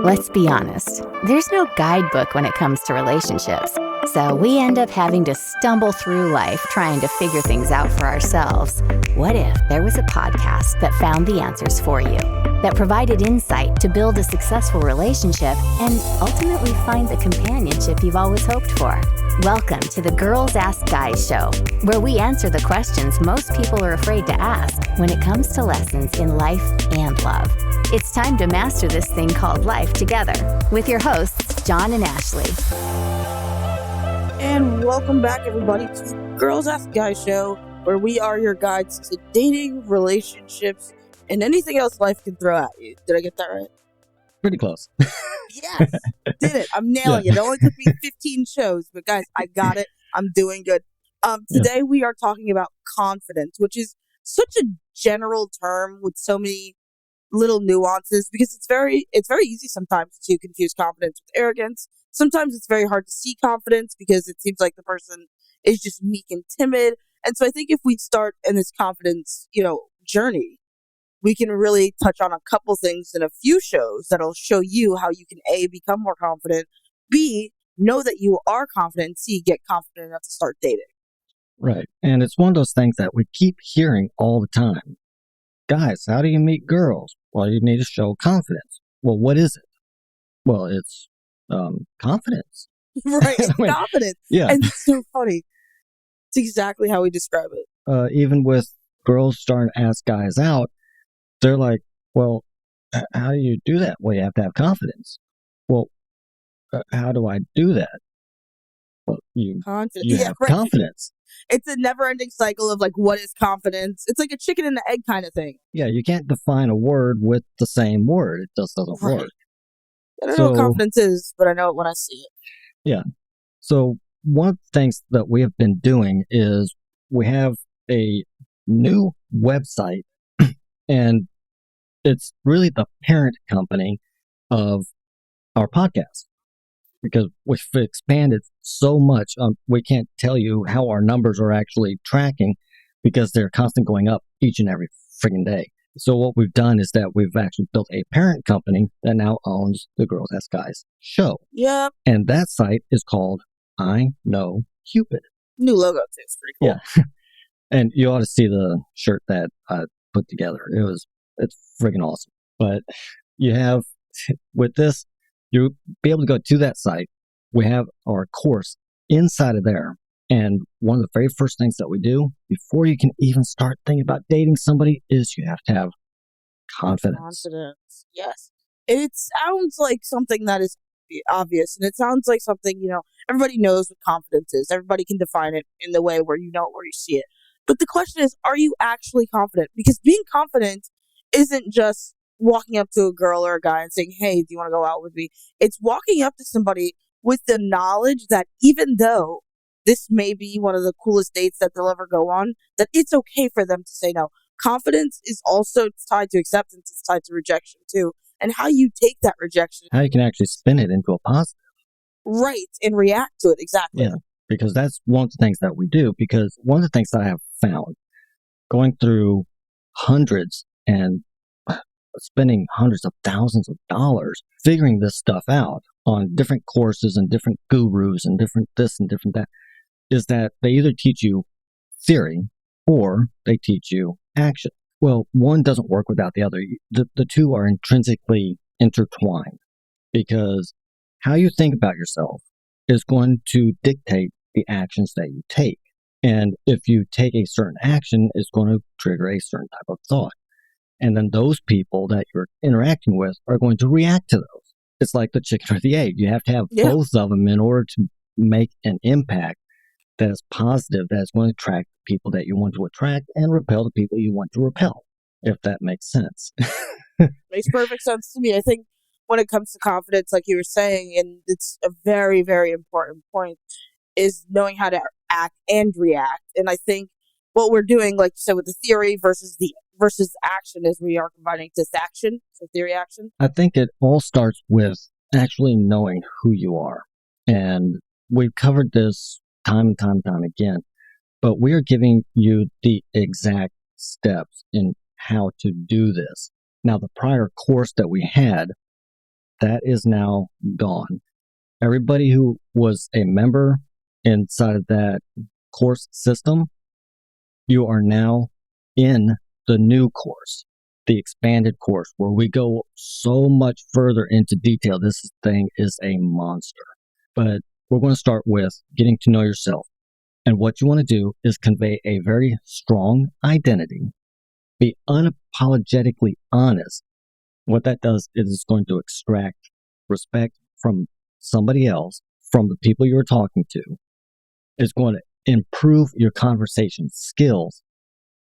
Let's be honest, there's no guidebook when it comes to relationships. So we end up having to stumble through life trying to figure things out for ourselves. What if there was a podcast that found the answers for you, that provided insight to build a successful relationship and ultimately find the companionship you've always hoped for? Welcome to the Girls Ask Guys show, where we answer the questions most people are afraid to ask when it comes to lessons in life and love. It's time to master this thing called life together with your hosts, John and Ashley. And welcome back, everybody, to the Girls Ask Guys show, where we are your guides to dating, relationships, and anything else life can throw at you. Did I get that right? Pretty close. Yes, did it. I'm nailing it. It only took me 15 shows, but guys, I got it. I'm doing good. Today we are talking about confidence, which is such a general term with so many little nuances, because it's very easy sometimes to confuse confidence with arrogance. Sometimes it's very hard to see confidence because it seems like the person is just meek and timid. And so I think if we start in this confidence, journey, we can really touch on a couple things in a few shows that'll show you how you can A, become more confident, B, know that you are confident, and C, get confident enough to start dating. Right. And it's one of those things that we keep hearing all the time. Guys, how do you meet girls? Well, you need to show confidence. Well, what is it? Well, it's confidence. Right, it's confidence. Yeah. And it's so funny. It's exactly how we describe it. Even with girls starting to ask guys out, they're like, well, how do you do that? Well, you have to have confidence. Well, how do I do that? Well, you have right. confidence. It's a never-ending cycle of, what is confidence? It's like a chicken and the egg kind of thing. Yeah, you can't define a word with the same word. It just doesn't work. I don't know what confidence is, but I know it when I see it. Yeah. So one of the things that we have been doing is we have a new website, and it's really the parent company of our podcast, because we've expanded so much. We can't tell you how our numbers are actually tracking because they're constantly going up each and every friggin' day. So what we've done is that we've actually built a parent company that now owns the Girls Ask Guys show. Yep. And that site is called I Know Cupid. New logo, too. It's pretty cool. Yeah. And you ought to see the shirt that I put together. It's friggin' awesome. But you have, with this, you'll be able to go to that site. We have our course inside of there. And one of the very first things that we do before you can even start thinking about dating somebody is you have to have confidence. Confidence, yes. It sounds like something that is obvious, and it sounds like something, everybody knows what confidence is. Everybody can define it in the way where you know it, where you see it. But the question is, are you actually confident? Because being confident isn't just walking up to a girl or a guy and saying, hey, do you want to go out with me? It's walking up to somebody with the knowledge that even though this may be one of the coolest dates that they'll ever go on, that it's okay for them to say no. Confidence is also tied to acceptance. It's tied to rejection, too. And how you take that rejection. How you can actually spin it into a positive. Right, and react to it, exactly. Yeah, because that's one of the things that we do. Because one of the things that I have found, going through hundreds and spending hundreds of thousands of dollars figuring this stuff out on different courses and different gurus and different this and different that, is that they either teach you theory or they teach you action. Well, one doesn't work without the other. The two are intrinsically intertwined, because how you think about yourself is going to dictate the actions that you take. And if you take a certain action, it's going to trigger a certain type of thought. And then those people that you're interacting with are going to react to those. It's like the chicken or the egg. You have to have both of them in order to make an impact that is positive, that is going to attract people that you want to attract and repel the people you want to repel, if that makes sense. Makes perfect sense to me. I think when it comes to confidence, like you were saying, and it's a very, very important point, is knowing how to act and react. And I think what we're doing, like you said, with the theory versus action, is we are combining this action, so theory action. I think it all starts with actually knowing who you are. And we've covered this time and time again, but we are giving you the exact steps in how to do this. Now, the prior course that we had that is now gone. Everybody who was a member inside of that course system, you are now in the new course, the expanded course, where we go so much further into detail. This thing is a monster. But we're going to start with getting to know yourself. And what you want to do is convey a very strong identity. Be unapologetically honest. What that does is it's going to extract respect from somebody else, from the people you're talking to. It's going to improve your conversation skills,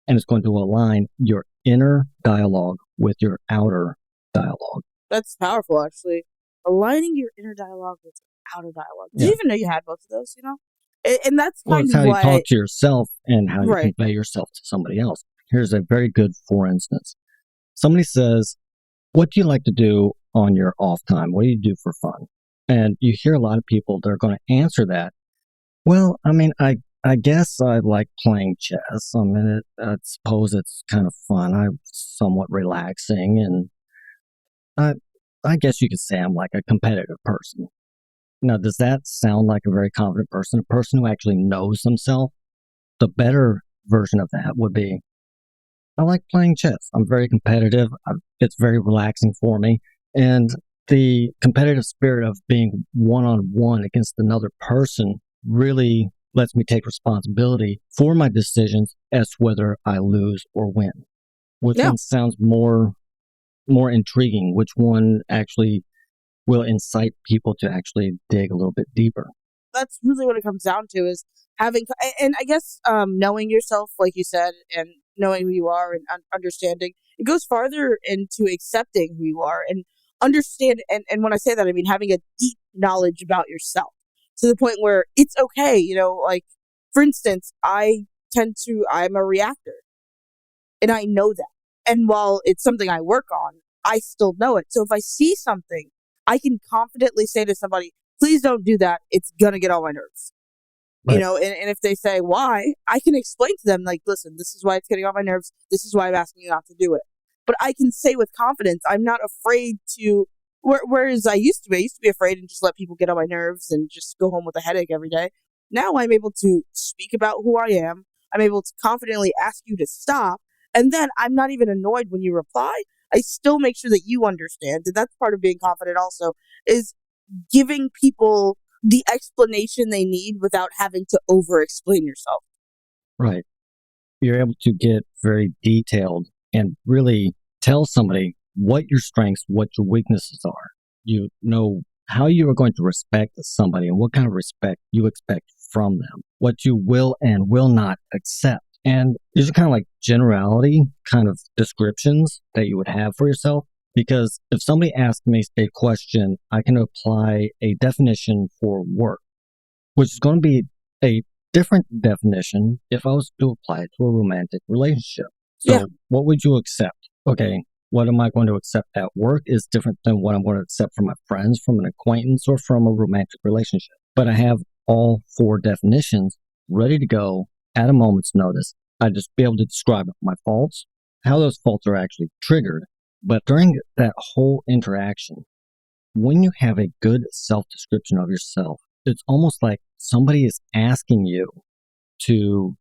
and it's going to align your inner dialogue with your outer dialogue. That's powerful, actually. Aligning your inner dialogue with your outer dialogue. Did you even know you had both of those, And that's kind it's of how why... you talk to yourself and how you convey yourself to somebody else. Here's a very good for instance. Somebody says, what do you like to do on your off time? What do you do for fun? And you hear a lot of people that are going to answer that. Well, I mean, I guess I like playing chess. I mean, I suppose it's kind of fun. I'm somewhat relaxing, and I guess you could say I'm like a competitive person. Now, does that sound like a very confident person, a person who actually knows themselves? The better version of that would be, I like playing chess. I'm very competitive. It's very relaxing for me. And the competitive spirit of being one-on-one against another person really lets me take responsibility for my decisions as to whether I lose or win. Which one sounds more intriguing? Which one actually will incite people to actually dig a little bit deeper? That's really what it comes down to, is having, and I guess knowing yourself, like you said, and knowing who you are and understanding. It goes farther into accepting who you are and understand. And when I say that, I mean having a deep knowledge about yourself to the point where it's okay. Like, for instance, I'm a reactor, and I know that. And while it's something I work on, I still know it. So if I see something, I can confidently say to somebody, please don't do that. It's going to get on my nerves. Right. And if they say why, I can explain to them, like, listen, this is why it's getting on my nerves. This is why I'm asking you not to do it. But I can say with confidence, I'm not afraid to, whereas I used to be afraid and just let people get on my nerves and just go home with a headache every day. Now I'm able to speak about who I am. I'm able to confidently ask you to stop. And then I'm not even annoyed when you reply. I still make sure that you understand. And that's part of being confident also, is giving people the explanation they need without having to over-explain yourself. Right. You're able to get very detailed and really tell somebody what your strengths, what your weaknesses are. You know how you are going to respect somebody and what kind of respect you expect from them, what you will and will not accept. And these are kind of like generality kind of descriptions that you would have for yourself. Because if somebody asks me a question, I can apply a definition for work, which is going to be a different definition if I was to apply it to a romantic relationship. So what would you accept? Okay, what am I going to accept at work is different than what I'm going to accept from my friends, from an acquaintance, or from a romantic relationship. But I have all 4 definitions ready to go at a moment's notice. I'd just be able to describe my faults, how those faults are actually triggered. But during that whole interaction, when you have a good self-description of yourself, it's almost like somebody is asking you to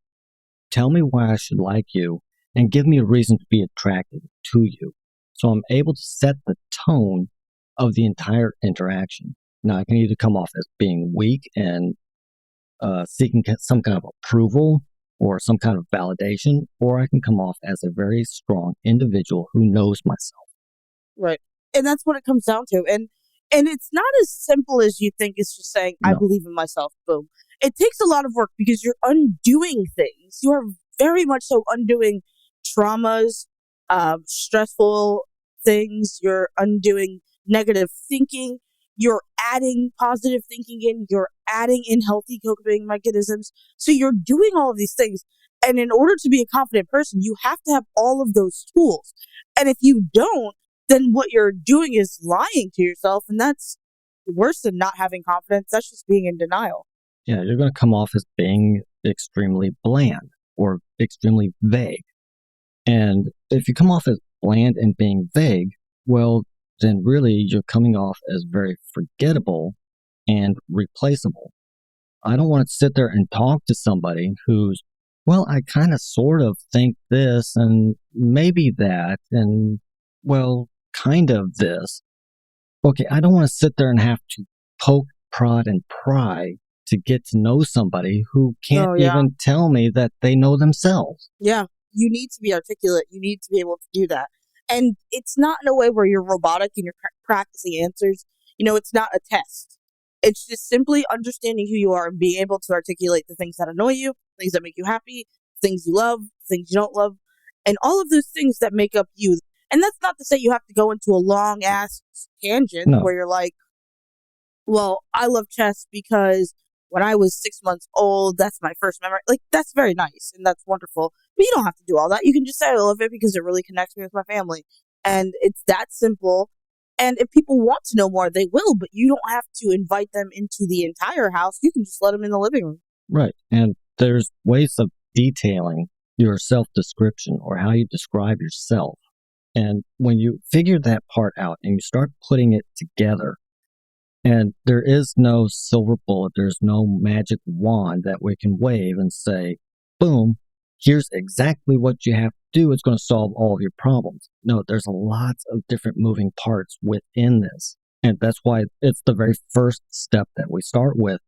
tell me why I should like you and give me a reason to be attracted to you. So I'm able to set the tone of the entire interaction. Now, I can either come off as being weak and seeking some kind of approval or some kind of validation, or I can come off as a very strong individual who knows myself. Right. And that's what it comes down to. And it's not as simple as you think. It's just saying, I believe in myself. Boom. It takes a lot of work because you're undoing things. You are very much so undoing traumas, stressful things. You're undoing negative thinking. You're adding positive thinking in. You're adding in healthy coping mechanisms. So you're doing all of these things. And in order to be a confident person, you have to have all of those tools. And if you don't, then what you're doing is lying to yourself. And that's worse than not having confidence. That's just being in denial. Yeah, you're going to come off as being extremely bland or extremely vague. And if you come off as bland and being vague, well, then really you're coming off as very forgettable and replaceable. I don't want to sit there and talk to somebody who's, well, I kind of sort of think this and maybe that and, well, kind of this. Okay, I don't want to sit there and have to poke, prod, and pry to get to know somebody who can't even tell me that they know themselves. Yeah, you need to be articulate. You need to be able to do that. And it's not in a way where you're robotic and you're practicing answers. It's not a test. It's just simply understanding who you are and being able to articulate the things that annoy you, things that make you happy, things you love, things you don't love, and all of those things that make up you. And that's not to say you have to go into a long-ass tangent where you're like, well, I love chess because when I was 6 months old, that's my first memory. Like, that's very nice and that's wonderful. But you don't have to do all that. You can just say I love it because it really connects me with my family. And it's that simple. And if people want to know more, they will, but you don't have to invite them into the entire house. You can just let them in the living room. Right. And there's ways of detailing your self-description or how you describe yourself. And when you figure that part out and you start putting it together, and there is no silver bullet, there's no magic wand that we can wave and say, boom, here's exactly what you have to do. It's going to solve all of your problems. No, there's lots of different moving parts within this. And that's why it's the very first step that we start with.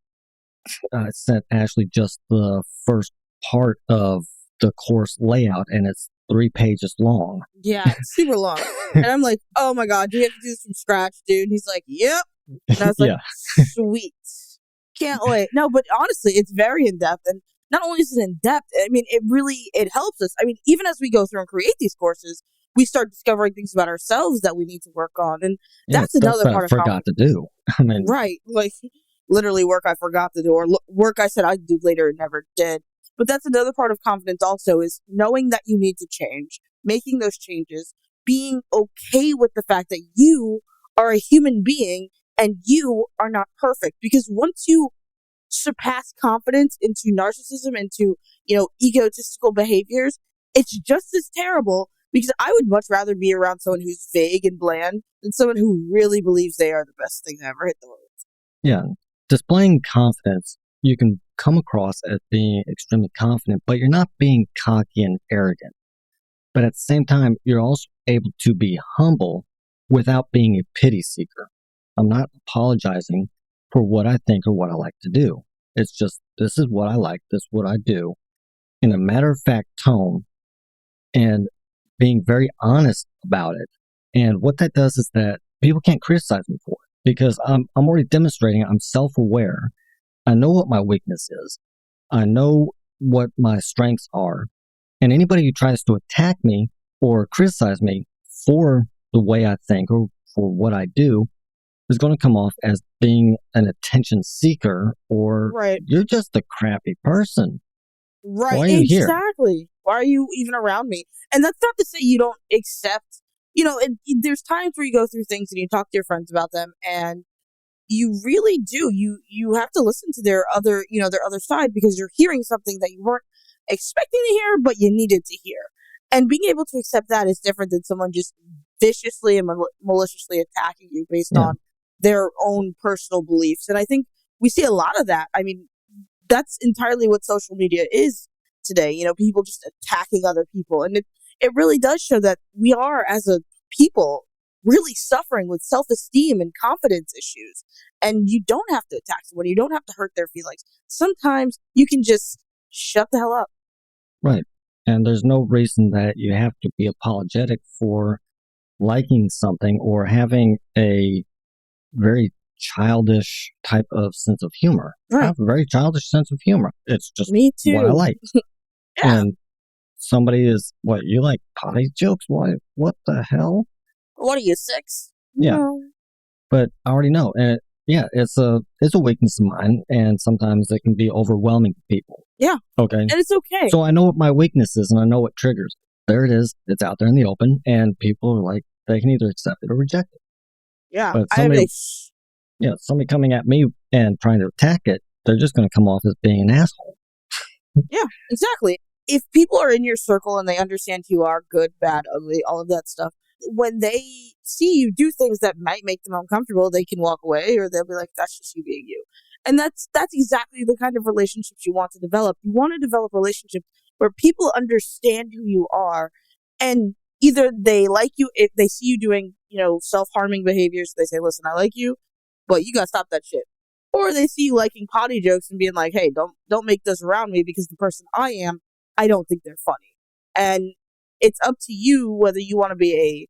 I sent Ashley just the first part of the course layout, and it's 3 pages long. Yeah, it's super long. And I'm like, oh my God, do you have to do this from scratch, dude? He's like, yep. And I was like, sweet. Can't wait. No, but honestly, it's very in-depth. And not only is it in-depth, I mean, it helps us. I mean, even as we go through and create these courses, we start discovering things about ourselves that we need to work on. And that's another part of forgot to do. I mean, right. Like, literally work I forgot to do, or work I said I'd do later and never did. But that's another part of confidence also, is knowing that you need to change, making those changes, being okay with the fact that you are a human being and you are not perfect. Because once you surpass confidence into narcissism, into, egotistical behaviors, it's just as terrible, because I would much rather be around someone who's vague and bland than someone who really believes they are the best thing to ever hit the world. Yeah. Displaying confidence, you can come across as being extremely confident, but you're not being cocky and arrogant. But at the same time, you're also able to be humble without being a pity seeker. I'm not apologizing for what I think or what I like to do. It's just, this is what I like, this is what I do, in a matter-of-fact tone, and being very honest about it. And what that does is that people can't criticize me for it, because I'm already demonstrating I'm self-aware. I know what my weakness is. I know what my strengths are. And anybody who tries to attack me or criticize me for the way I think or for what I do is going to come off as being an attention seeker, or you're just a crappy person. Right. Why are you here? Exactly. Why are you even around me? And that's not to say you don't accept, there's times where you go through things and you talk to your friends about them, and you really do. You have to listen to their other side, because you're hearing something that you weren't expecting to hear, but you needed to hear. And being able to accept that is different than someone just viciously and maliciously attacking you based on their own personal beliefs. And I think we see a lot of that. I mean, that's entirely what social media is today. People just attacking other people. And it really does show that we are, as a people, really suffering with self-esteem and confidence issues. And you don't have to attack someone. You don't have to hurt their feelings. Sometimes you can just shut the hell up. Right. And there's no reason that you have to be apologetic for liking something or having a very childish type of sense of humor. Right. I have a very childish sense of humor. It's just Me too. what I like. Yeah. And somebody is, what, you like potty jokes? What the hell? What are you, 6? Yeah. No. But I already know. And it's a weakness of mine, and sometimes it can be overwhelming to people. Yeah. Okay. And it's okay. So I know what my weakness is, and I know what triggers. There it is. It's out there in the open, and people are like, they can either accept it or reject it. Yeah. But somebody coming at me and trying to attack it, they're just going to come off as being an asshole. Yeah, exactly. If people are in your circle and they understand who you are, good, bad, ugly, all of that stuff, when they see you do things that might make them uncomfortable, they can walk away, or they'll be like, that's just you being you. And that's exactly the kind of relationships you want to develop. You want to develop relationships where people understand who you are, and either they like you if they see you doing, self-harming behaviors. They say, listen, I like you, but you gotta stop that shit. Or they see you liking potty jokes and being like, hey, don't make this around me, because the person I am, I don't think they're funny. And it's up to you whether you want to be a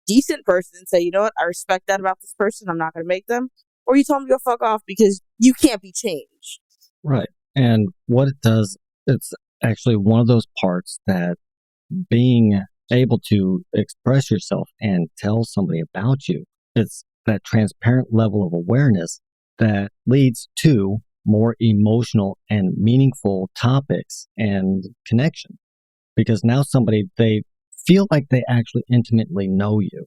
decent person and say, you know what, I respect that about this person, I'm not going to make them, or you tell them to go fuck off because you can't be changed. Right. And what it does, it's actually one of those parts that being able to express yourself and tell somebody about you, it's that transparent level of awareness that leads to more emotional and meaningful topics and connection. Because now they feel like they actually intimately know you.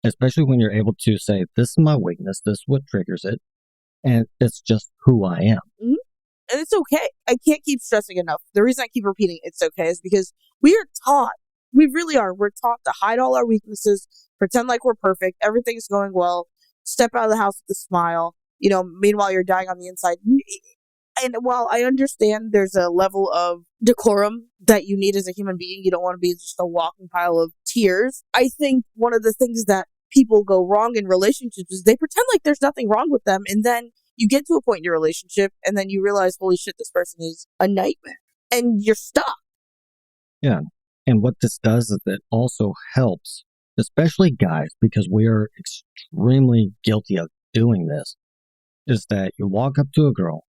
Especially when you're able to say, this is my weakness, this is what triggers it, and it's just who I am. Mm-hmm. And it's okay. I can't keep stressing enough. The reason I keep repeating it's okay is because we are taught, we really are, we're taught to hide all our weaknesses, pretend like we're perfect, everything's going well, step out of the house with a smile, meanwhile you're dying on the inside. And while I understand there's a level of decorum that you need as a human being, you don't want to be just a walking pile of tears. I think one of the things that people go wrong in relationships is they pretend like there's nothing wrong with them. And then you get to a point in your relationship and then you realize, holy shit, this person is a nightmare. And you're stuck. Yeah. And what this does is it also helps, especially guys, because we are extremely guilty of doing this, is that you walk up to a girl,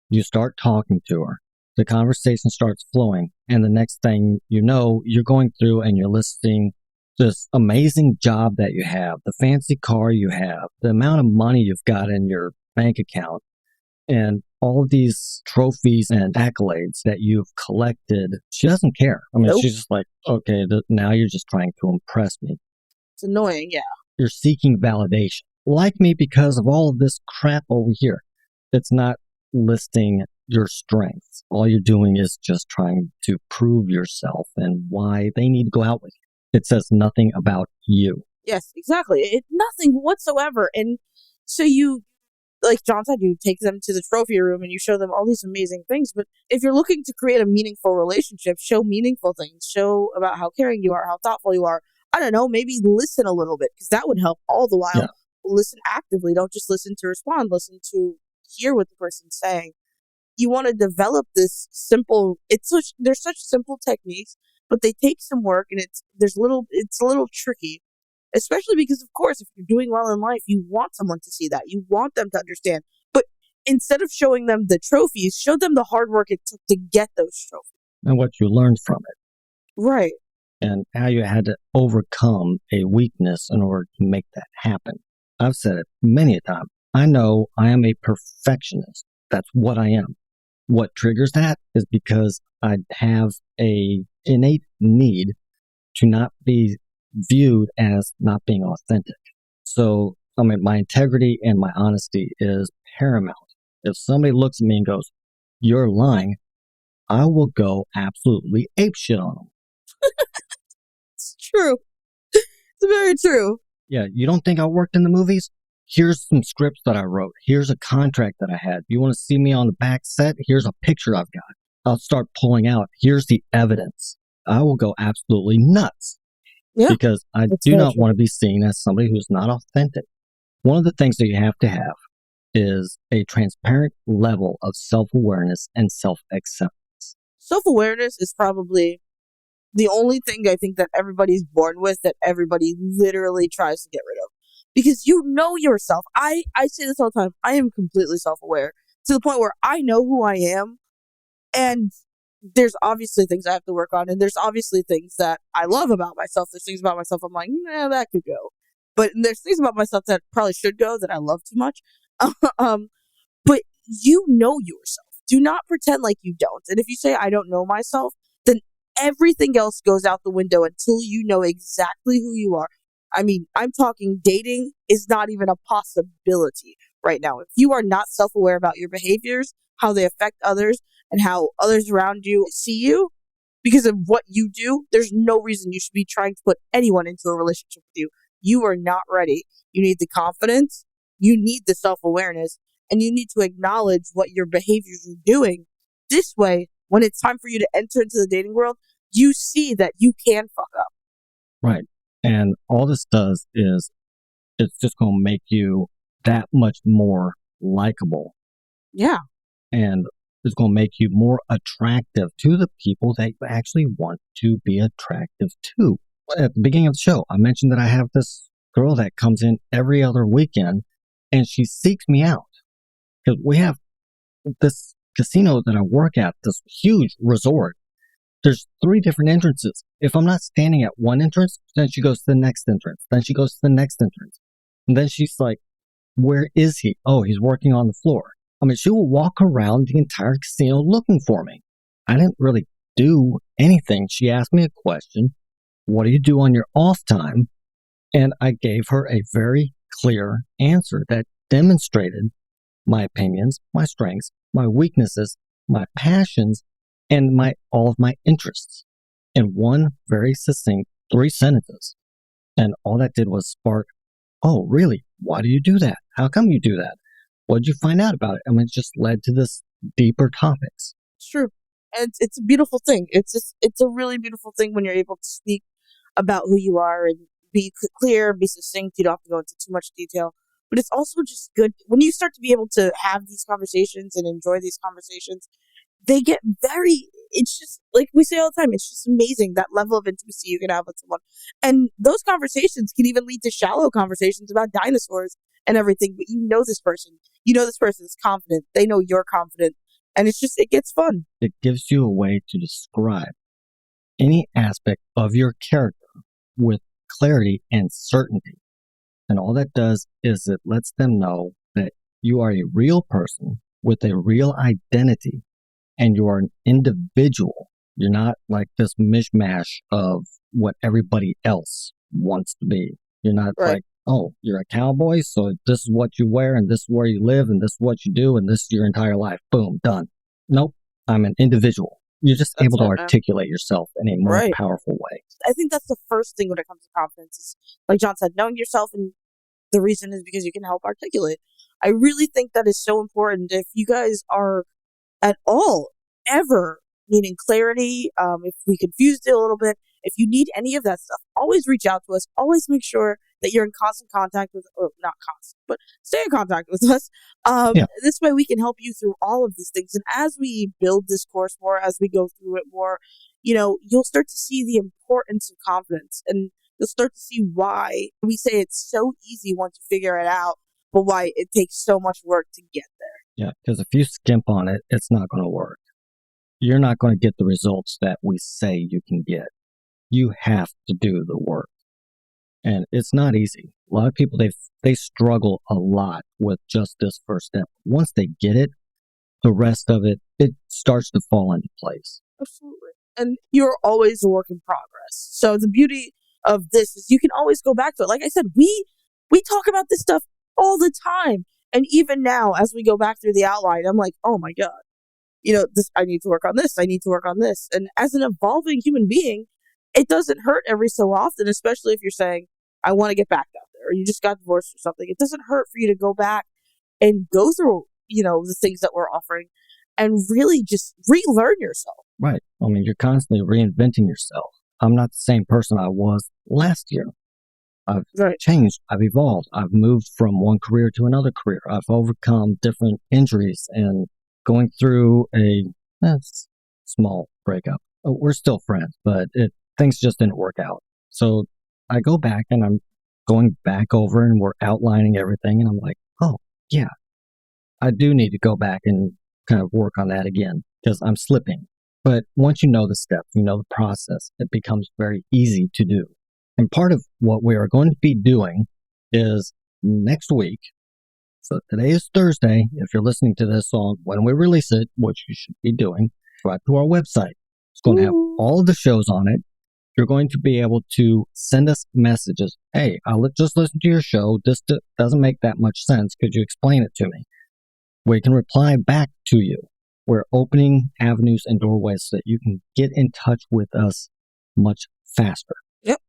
you start talking to her, the conversation starts flowing, and the next thing you know, you're going through and you're listing this amazing job that you have, the fancy car you have, the amount of money you've got in your bank account, and all of these trophies and accolades that you've collected. She doesn't care. I mean, Nope. She's just like, okay, now you're just trying to impress me. It's annoying, yeah. You're seeking validation. Like me because of all of this crap over here. It's not listing your strengths. All you're doing is just trying to prove yourself and why they need to go out with you. It says nothing about you. Yes, exactly. Nothing whatsoever. And so you, like John said, you take them to the trophy room and you show them all these amazing things. But if you're looking to create a meaningful relationship, show meaningful things. Show about how caring you are, how thoughtful you are. I don't know, maybe listen a little bit, because that would help all the while. Yeah. Listen actively. Don't just listen to respond. Listen to hear what the person's saying. You want to develop this simple, there's such simple techniques, but they take some work, and it's a little tricky, especially because, of course, if you're doing well in life, you want someone to see that. You want them to understand. But instead of showing them the trophies, show them the hard work it took to get those trophies. And what you learned from it. Right. And how you had to overcome a weakness in order to make that happen. I've said it many a time. I know I am a perfectionist. That's what I am. What triggers that is because I have a innate need to not be viewed as not being authentic. So, my integrity and my honesty is paramount. If somebody looks at me and goes, "You're lying," I will go absolutely apeshit on them. It's true. It's very true. Yeah, you don't think I worked in the movies? Here's some scripts that I wrote. Here's a contract that I had. You want to see me on the back set? Here's a picture I've got. I'll start pulling out. Here's the evidence. I will go absolutely nuts. Yeah, because I do not want to be seen as somebody who's not authentic. One of the things that you have to have is a transparent level of self-awareness and self-acceptance. Self-awareness is probably the only thing I think that everybody's born with that everybody literally tries to get rid of. Because you know yourself. I say this all the time. I am completely self-aware to the point where I know who I am. And there's obviously things I have to work on. And there's obviously things that I love about myself. There's things about myself I'm like, nah, that could go. But there's things about myself that probably should go that I love too much. But you know yourself. Do not pretend like you don't. And if you say, I don't know myself, then everything else goes out the window until you know exactly who you are. I'm talking dating is not even a possibility right now. If you are not self-aware about your behaviors, how they affect others, and how others around you see you, because of what you do, there's no reason you should be trying to put anyone into a relationship with you. You are not ready. You need the confidence, you need the self-awareness, and you need to acknowledge what your behaviors are doing. This way, when it's time for you to enter into the dating world, you see that you can fuck up. Right. And all this does is it's just going to make you that much more likable. Yeah. And it's going to make you more attractive to the people that you actually want to be attractive to. At the beginning of the show, I mentioned that I have this girl that comes in every other weekend and she seeks me out. Because we have this casino that I work at, this huge resort. There's 3 different entrances. If I'm not standing at one entrance, then she goes to the next entrance. Then she goes to the next entrance. And then she's like, where is he? Oh, he's working on the floor. I mean, she will walk around the entire casino looking for me. I didn't really do anything. She asked me a question. What do you do on your off time? And I gave her a very clear answer that demonstrated my opinions, my strengths, my weaknesses, my passions, and all of my interests in one very succinct 3 sentences. And all that did was spark, oh, really? Why do you do that? How come you do that? What did you find out about it? I mean, it just led to this deeper topics. It's true. And it's a beautiful thing. It's a really beautiful thing when you're able to speak about who you are and be clear, be succinct. You don't have to go into too much detail. But it's also just good when you start to be able to have these conversations and enjoy these conversations. They get it's just like we say all the time, it's just amazing that level of intimacy you can have with someone. And those conversations can even lead to shallow conversations about dinosaurs and everything. But you know this person is confident. They know you're confident. And it gets fun. It gives you a way to describe any aspect of your character with clarity and certainty. And all that does is it lets them know that you are a real person with a real identity and you are an individual. You're not like this mishmash of what everybody else wants to be. You're not like, oh, you're a cowboy, so this is what you wear and this is where you live and this is what you do and this is your entire life. Boom, done. Nope, I'm an individual. You're just able to articulate yourself in a more powerful way. I think that's the first thing when it comes to confidence is, like John said, knowing yourself, and the reason is because you can help articulate. I really think that is so important. If you guys are at all ever needing clarity, if we confused it a little bit, if you need any of that stuff, always reach out to us. Always make sure that you're in constant contact with, not constant, but stay in contact with us. This way we can help you through all of these things. And as we build this course more, as we go through it more, you'll start to see the importance of confidence, and you'll start to see why we say it's so easy once you figure it out, but why it takes so much work to get there. Yeah, because if you skimp on it, it's not going to work. You're not going to get the results that we say you can get. You have to do the work. And it's not easy. A lot of people, they struggle a lot with just this first step. Once they get it, the rest of it starts to fall into place. Absolutely. And you're always a work in progress. So the beauty of this is you can always go back to it. Like I said, we talk about this stuff all the time. And even now, as we go back through the outline, I'm like, oh my God, I need to work on this. I need to work on this. And as an evolving human being, it doesn't hurt every so often, especially if you're saying, I want to get back out there, or you just got divorced or something. It doesn't hurt for you to go back and go through, the things that we're offering and really just relearn yourself. Right. I mean, you're constantly reinventing yourself. I'm not the same person I was last year. I've changed. I've evolved. I've moved from one career to another career. I've overcome different injuries and going through a small breakup. We're still friends, but things just didn't work out. So I go back and I'm going back over and we're outlining everything. And I'm like, oh, yeah, I do need to go back and kind of work on that again because I'm slipping. But once you know the steps, you know the process, it becomes very easy to do. And part of what we are going to be doing is next week. So today is Thursday. If you're listening to this on when we release it, which you should be doing, go out to our website. It's going to have all of the shows on it. You're going to be able to send us messages. Hey, I'll just listen to your show. This doesn't make that much sense. Could you explain it to me? We can reply back to you. We're opening avenues and doorways so that you can get in touch with us much faster. Yep.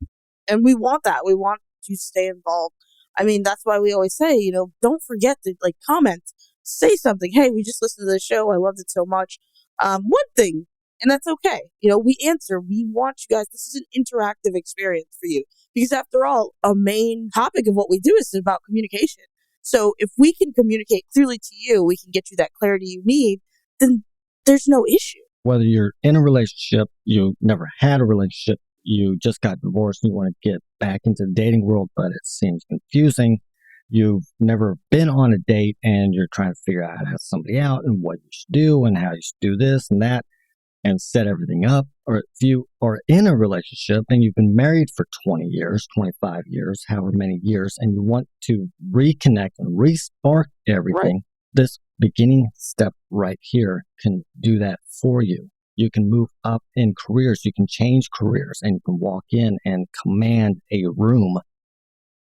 And we want that. We want you to stay involved. I mean, that's why we always say, don't forget to comment, say something. Hey, we just listened to the show. I loved it so much. One thing, and that's okay. We answer. We want you guys. This is an interactive experience for you because after all, a main topic of what we do is about communication. So if we can communicate clearly to you, we can get you that clarity you need, then there's no issue. Whether you're in a relationship, you never had a relationship, you just got divorced and you want to get back into the dating world, but it seems confusing. You've never been on a date and you're trying to figure out how to have somebody out and what you should do and how you should do this and that and set everything up. Or if you are in a relationship and you've been married for 20 years, 25 years, however many years, and you want to reconnect and re-spark everything, this beginning step right here can do that for you. You can move up in careers, you can change careers, and you can walk in and command a room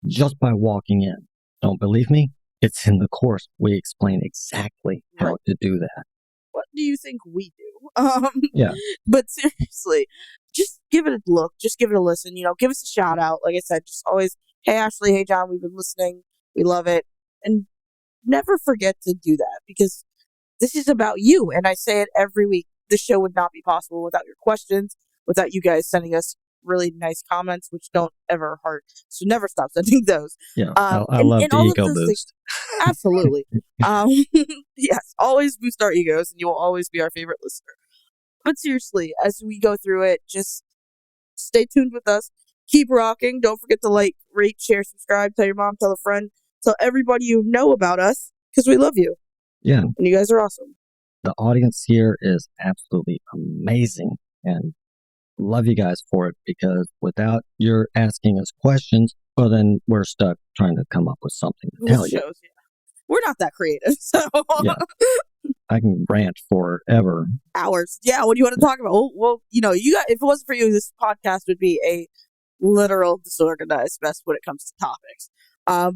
just by walking in. Don't believe me? It's in the course. We explain exactly how to do that. What do you think we do? Yeah. But seriously, just give it a look. Just give it a listen. Give us a shout out. Like I said, just always, hey, Ashley, hey, John, we've been listening. We love it. And never forget to do that because this is about you. And I say it every week. This show would not be possible without your questions, without you guys sending us really nice comments, which don't ever hurt. So never stop sending those. Yeah, I love the ego boost. Absolutely. Yes, always boost our egos, and you will always be our favorite listener. But seriously, as we go through it, just stay tuned with us. Keep rocking. Don't forget to like, rate, share, subscribe. Tell your mom, tell a friend, tell everybody you know about us because we love you. Yeah. And you guys are awesome. The audience here is absolutely amazing and love you guys for it because without your asking us questions, well, then we're stuck trying to come up with something to tell you. Yeah. We're not that creative, so yeah. I can rant forever. Hours. Yeah, what do you want to talk about? Well, you guys, if it wasn't for you, this podcast would be a literal disorganized mess when it comes to topics.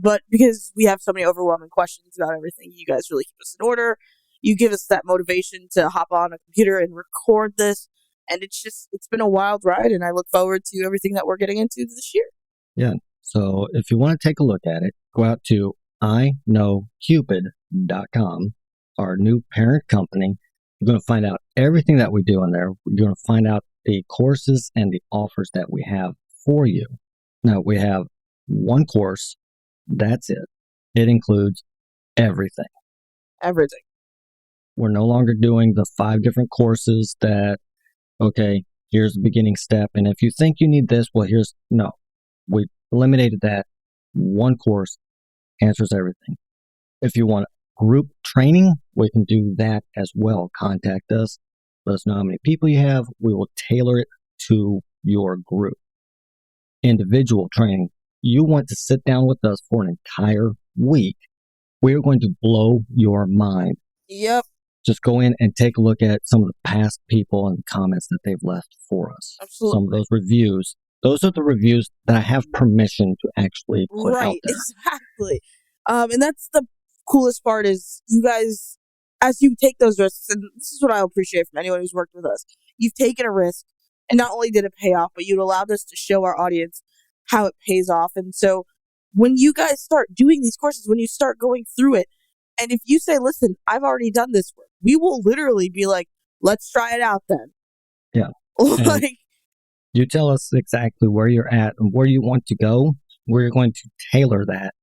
But because we have so many overwhelming questions about everything, you guys really keep us in order. You give us that motivation to hop on a computer and record this. And it's been a wild ride. And I look forward to everything that we're getting into this year. Yeah. So if you want to take a look at it, go out to iknowcupid.com, our new parent company. You're going to find out everything that we do on there. You're going to find out the courses and the offers that we have for you. Now, we have one course. That's it. It includes everything. Everything. We're no longer doing the 5 different courses that, okay, here's the beginning step. And if you think you need this, well, no. We eliminated that. One course answers everything. If you want group training, we can do that as well. Contact us. Let us know how many people you have. We will tailor it to your group. Individual training. You want to sit down with us for an entire week. We're going to blow your mind. Yep. Just go in and take a look at some of the past people and comments that they've left for us. Absolutely. Some of those reviews. Those are the reviews that I have permission to actually put out there. Exactly. And that's the coolest part is you guys, as you take those risks, and this is what I appreciate from anyone who's worked with us, you've taken a risk, and not only did it pay off, but you allowed us to show our audience how it pays off. And so when you guys start doing these courses, when you start going through it, and if you say, listen, I've already done this work, we will literally be like, let's try it out then. Yeah. Like, you tell us exactly where you're at and where you want to go. We're going to tailor that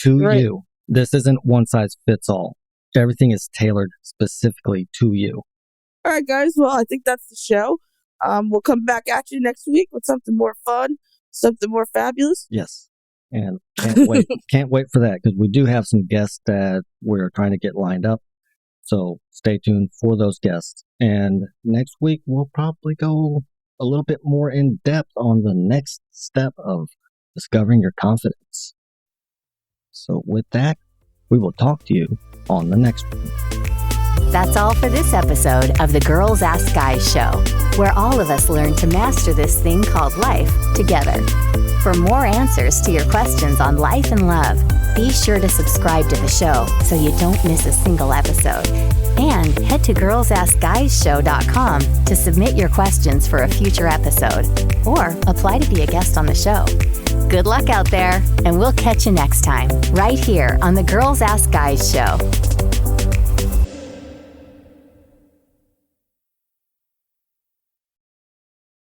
to you. This isn't one size fits all. Everything is tailored specifically to you. All right, guys. Well, I think that's the show. We'll come back at you next week with something more fun, something more fabulous. Yes. And can't wait. Can't wait for that because we do have some guests that we're trying to get lined up. So stay tuned for those guests. And next week, we'll probably go a little bit more in depth on the next step of discovering your confidence. So with that, we will talk to you on the next one. That's all for this episode of the Girls Ask Guys show, where all of us learn to master this thing called life together. For more answers to your questions on life and love, be sure to subscribe to the show so you don't miss a single episode. And head to girlsaskguysshow.com to submit your questions for a future episode or apply to be a guest on the show. Good luck out there, and we'll catch you next time, right here on the Girls Ask Guys show.